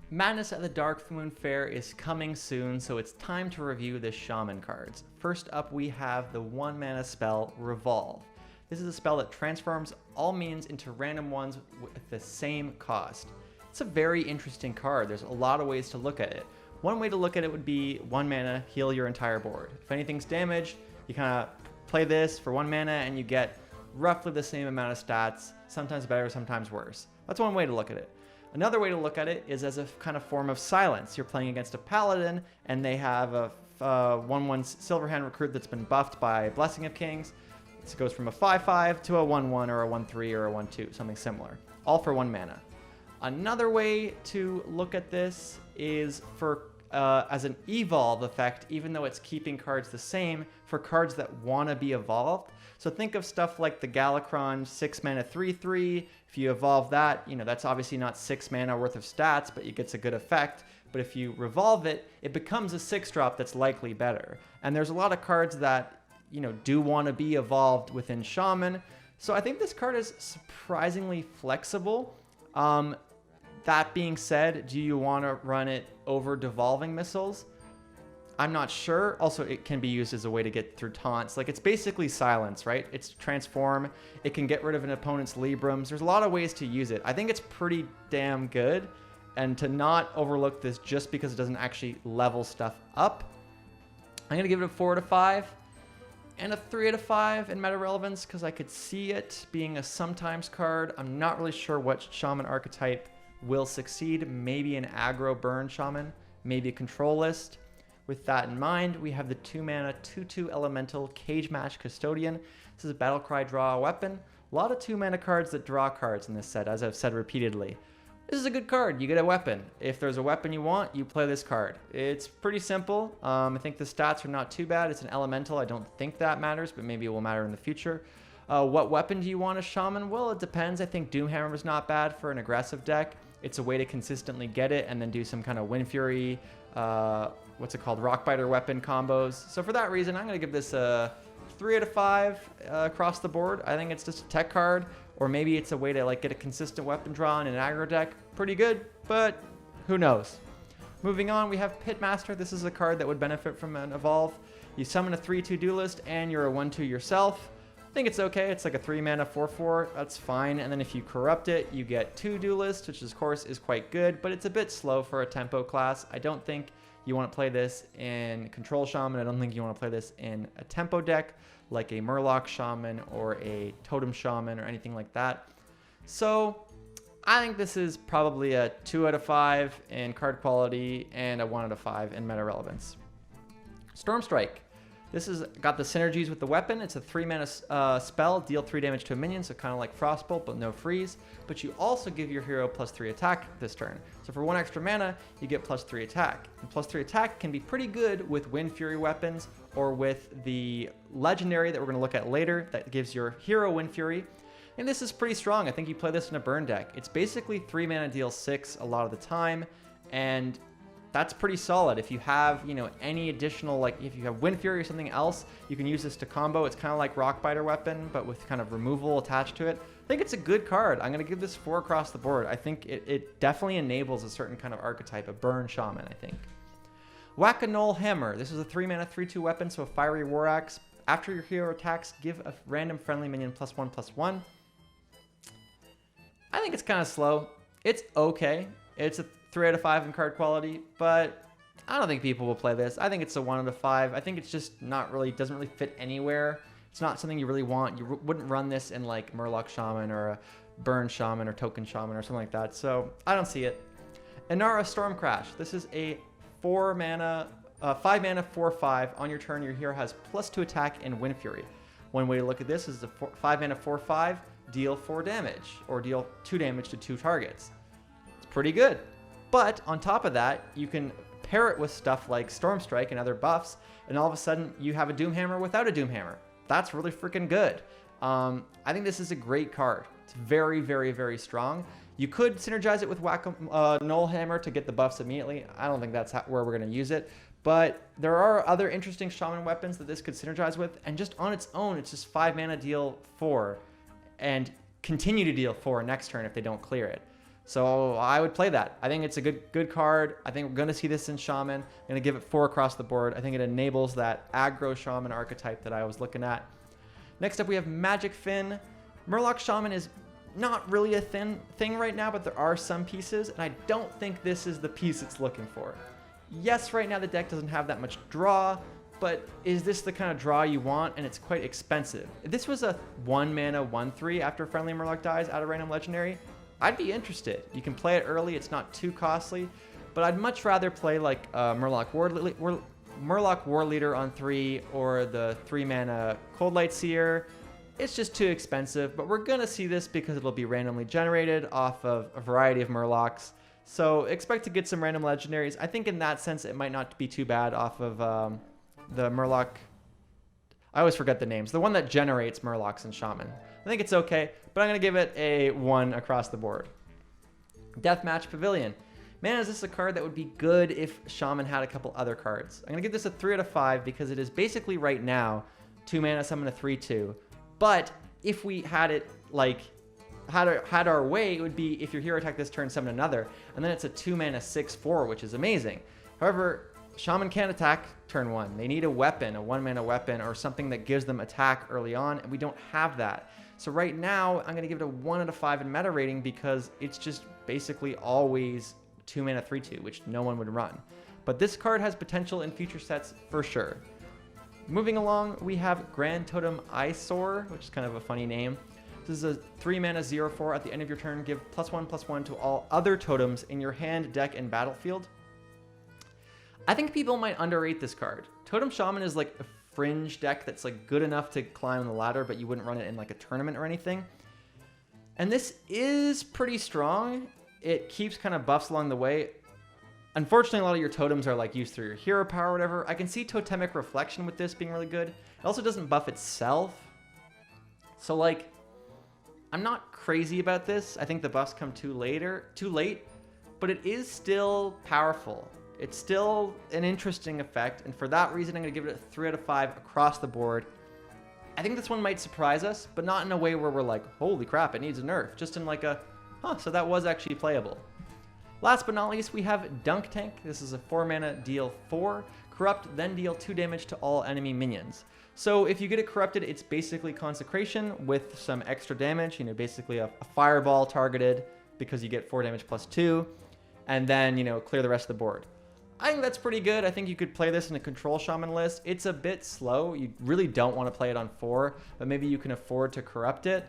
Madness at the Darkmoon Faire is coming soon, so it's time to review the Shaman cards. First up, we have the 1 mana spell, Revolve. This is a spell that transforms all minions into random ones with the same cost. It's a very interesting card. There's a lot of ways to look at it. One way to look at it would be 1 mana, heal your entire board. If anything's damaged, you kind of play this for 1 mana and you get roughly the same amount of stats, sometimes better, sometimes worse. That's one way to look at it. Another way to look at it is as a kind of form of silence. You're playing against a paladin and they have a 1/1 Silverhand recruit that's been buffed by Blessing of Kings. It goes from a 5/5 to a 1/1 or a 1/3 or a 1/2, something similar, all for 1 mana. Another way to look at this is for as an evolve effect, even though it's keeping cards the same, for cards that want to be evolved. So think of stuff like the Galakron 6 mana 3/3. If you evolve that, that's obviously not 6 mana worth of stats, but it gets a good effect. But if you revolve it, it becomes a 6-drop that's likely better. And there's a lot of cards that, do want to be evolved within Shaman. So I think this card is surprisingly flexible. That being said, do you want to run it over devolving missiles? I'm not sure. Also, it can be used as a way to get through taunts. Like, it's basically silence, right? It's transform. It can get rid of an opponent's Librams. There's a lot of ways to use it. I think it's pretty damn good. And to not overlook this just because it doesn't actually level stuff up, I'm going to give it a 4 out of 5 and a 3 out of 5 in meta relevance because I could see it being a sometimes card. I'm not really sure what Shaman archetype will succeed. Maybe an aggro burn Shaman, maybe a control list. With that in mind, we have the 2 mana 2/2 elemental Cage Match Custodian. This is a battlecry draw a weapon. A lot of 2 mana cards that draw cards in this set, as I've said repeatedly. This is a good card. You get a weapon. If there's a weapon you want, you play this card. It's pretty simple. I think the stats are not too bad. It's an elemental. I don't think that matters, but maybe it will matter in the future. What weapon do you want as Shaman? Well, it depends. I think Doomhammer is not bad for an aggressive deck. It's a way to consistently get it and then do some kind of Wind Fury, Rockbiter weapon combos. So for that reason, I'm going to give this a 3 out of 5 across the board. I think it's just a tech card, or maybe it's a way to get a consistent weapon draw in an aggro deck. Pretty good, but who knows? Moving on, we have Pitmaster. This is a card that would benefit from an evolve. You summon a 3/2 duelist and you're a 1/2 yourself. I think it's okay. It's like a 3 mana 4/4. That's fine. And then if you corrupt it, you get 2 duelists, which of course is quite good, but it's a bit slow for a tempo class. I don't think you want to play this in Control Shaman. I don't think you want to play this in a tempo deck like a Murloc Shaman or a Totem Shaman or anything like that. So I think this is probably a 2 out of 5 in card quality and a 1 out of 5 in meta relevance. Stormstrike. This has got the synergies with the weapon. It's a 3 mana spell, deal 3 damage to a minion, so kind of like Frostbolt, but no freeze. But you also give your hero +3 attack this turn. So for 1 extra mana, you get +3 attack. And +3 attack can be pretty good with Wind Fury weapons or with the legendary that we're going to look at later that gives your hero Wind Fury. And this is pretty strong. I think you play this in a burn deck. It's basically 3 mana deal 6 a lot of the time, and that's pretty solid. If you have, any additional, if you have Wind Fury or something else, you can use this to combo. It's kind of like Rockbiter weapon, but with kind of removal attached to it. I think it's a good card. I'm going to give this 4 across the board. I think it definitely enables a certain kind of archetype, a burn Shaman, I think. Whack-a-Knoll Hammer. This is a 3 mana 3/2 weapon, so a fiery war axe. After your hero attacks, give a random friendly minion +1/+1. I think it's kind of slow. It's okay. It's a 3 out of 5 in card quality, but I don't think people will play this. I think it's a 1 out of 5. I think it's just doesn't really fit anywhere. It's not something you really want. You wouldn't run this in like Murloc Shaman or a Burn Shaman or Token Shaman or something like that. So I don't see it. Inara Stormcrash. This is a 5 mana 4/5. On your turn, your hero has +2 attack and Wind Fury. One way to look at this is the 5 mana 4/5, deal 4 damage or deal 2 damage to 2 targets. It's pretty good. But on top of that, you can pair it with stuff like Stormstrike and other buffs, and all of a sudden you have a Doomhammer without a Doomhammer. That's really freaking good. I think this is a great card. It's very, very, very strong. You could synergize it with Whack-a-Knoll Hammer to get the buffs immediately. I don't think that's where we're going to use it. But there are other interesting Shaman weapons that this could synergize with, and just on its own, it's just 5 mana deal 4, and continue to deal 4 next turn if they don't clear it. So I would play that. I think it's a good card. I think we're going to see this in Shaman. I'm going to give it 4 across the board. I think it enables that aggro Shaman archetype that I was looking at. Next up, we have Magic Fin. Murloc Shaman is not really a thing right now, but there are some pieces, and I don't think this is the piece it's looking for. Yes, right now the deck doesn't have that much draw, but is this the kind of draw you want? And it's quite expensive. If this was a 1 mana 1/3 after a friendly Murloc dies out of random legendary, I'd be interested. You can play it early, it's not too costly, but I'd much rather play like Murloc War Leader on 3 or the 3 mana Cold Light Seer. It's just too expensive, but we're gonna see this because it'll be randomly generated off of a variety of Murlocs. So expect to get some random legendaries. I think in that sense it might not be too bad off of the Murloc. I always forget the names. The one that generates Murlocs and Shaman. I think it's okay, but I'm going to give it a 1 across the board. Deathmatch Pavilion. Man, is this a card that would be good if Shaman had a couple other cards. I'm going to give this a 3 out of 5 because it is basically right now 2 mana summon a 3/2. But if we had it like had our way, it would be if your hero attack this turn, summon another, and then it's a 2 mana 6/4, which is amazing. However, Shaman can't attack turn 1. They need a weapon, a 1 mana weapon, or something that gives them attack early on, and we don't have that. So right now, I'm going to give it a 1 out of 5 in meta rating because it's just basically always 2 mana 3/2, which no one would run. But this card has potential in future sets for sure. Moving along, we have Grand Totem Eyesore, which is kind of a funny name. This is a 3 mana 0/4. At the end of your turn, give +1/+1 to all other totems in your hand, deck, and battlefield. I think people might underrate this card. Totem Shaman is like a fringe deck that's like good enough to climb the ladder, but you wouldn't run it in like a tournament or anything. And this is pretty strong. It keeps kind of buffs along the way. Unfortunately, a lot of your totems are like used through your hero power or whatever. I can see Totemic Reflection with this being really good. It also doesn't buff itself. So like, I'm not crazy about this. I think the buffs come too late, but it is still powerful. It's still an interesting effect, and for that reason, I'm going to give it a 3 out of 5 across the board. I think this one might surprise us, but not in a way where we're like, holy crap, it needs a nerf. Just in like a, so that was actually playable. Last but not least, we have Dunk Tank. This is a 4 mana, deal 4. Corrupt, then deal 2 damage to all enemy minions. So if you get it corrupted, it's basically Consecration with some extra damage. You know, basically a fireball targeted because you get 4 damage +2. And then, you know, clear the rest of the board. I think that's pretty good. I think you could play this in a Control Shaman list. It's a bit slow. You really don't want to play it on 4, but maybe you can afford to corrupt it.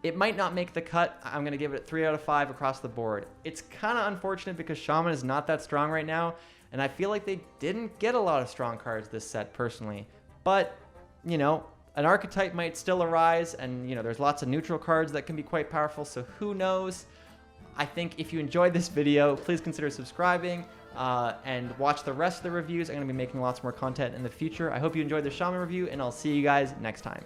It might not make the cut. I'm going to give it a 3 out of 5 across the board. It's kind of unfortunate because Shaman is not that strong right now, and I feel like they didn't get a lot of strong cards this set personally. But, you know, an archetype might still arise, and, you know, there's lots of neutral cards that can be quite powerful, so who knows? I think if you enjoyed this video, please consider subscribing and watch the rest of the reviews. I'm going to be making lots more content in the future. I hope you enjoyed the Shaman review, and I'll see you guys next time.